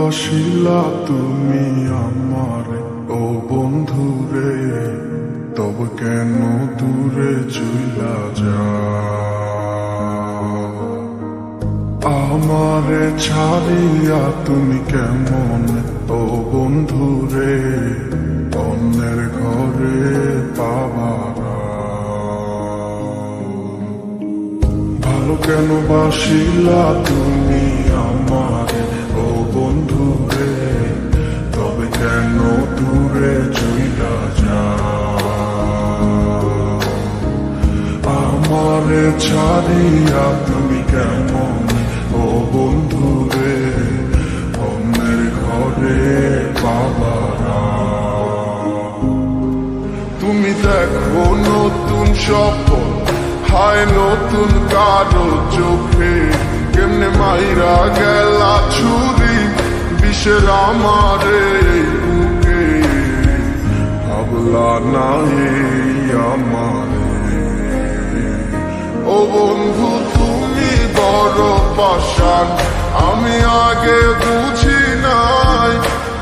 বাসিলা তুমি আমার ও বন্ধুরে, তবে কেন দূরে চইলা যাও? আমারে ছাড়িয়া তুমি কেমন ও বন্ধুরে অন্যের ঘরে পাবারা? ভালো কেন বাসিলা তুমি আমার ও বন্ধুরে, তবে কেন দূরে চইলা যাও? আমারে ছাড়িয়া তুমি কেমন ও বন্ধুরে অন্যের ঘরে পাবারা? তুমি দেখো নতুন স্বপ্ন, হায় নতুন কারো চোখে, কেমনে মাইরা গেলা ছুরি বিষের আমারে বুকে। ভাবলা না এই আমারে ও বন্ধু তুমি বড় পাষাণ, আমি আগে বুঝি নাই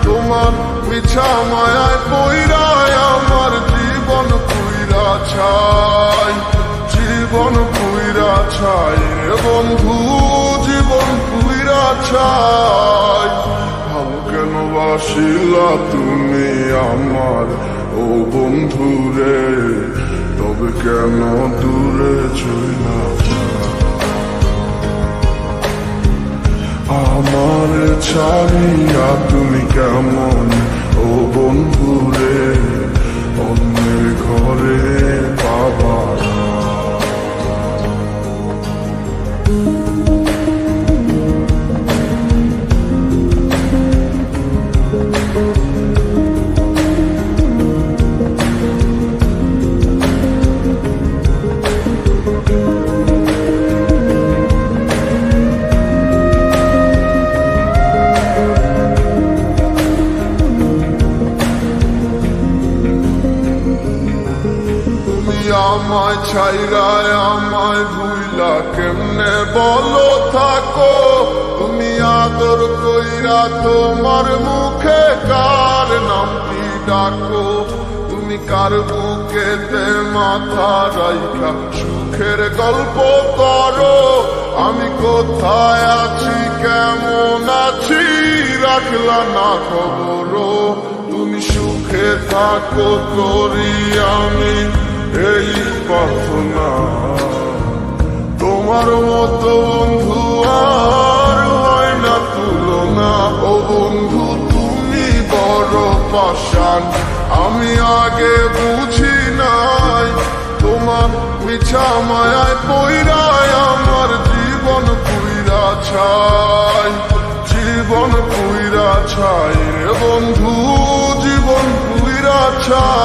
তোমার মিছা মায়ায় পইরায় আমার জীবন পুইরা ছাই, জীবন পুইরা ছাই রে বন্ধু, জীবন পুইরা ছাই। ভালো কেন বাসিলা তুমি আমার ও বন্ধু রে, তবে কেন দূরে চইলা যাও? আমার ছাড়িয়া তুমি কেমন ও বন্ধু রে অন্যের ঘরে পাবারা? আমায় ছাইরায় আমায় ভুইলা কেমনে বলো থাকো? তুমি আদর কইরা তোমার মুখে কার নামটি ডাকো? তুমি কার বুকেতে মাথা রাইখা সুখের গল্প করো? আমি কোথায় আছি কেমন আছি রাখলা না খবর? তুমি সুখে থাকো করি আমি এই প্রার্থনা, তোমার মতো বন্ধু আর হয় না তুলনা। ও বন্ধু তুমি বড় পাষাণ, আমি আগে বুঝি নাই তোমার মিছা মায়ায় পইরায় আমার জীবন পুইরা ছাই, জীবন পুইরা ছাই রে বন্ধু, জীবন পুইরা ছাই।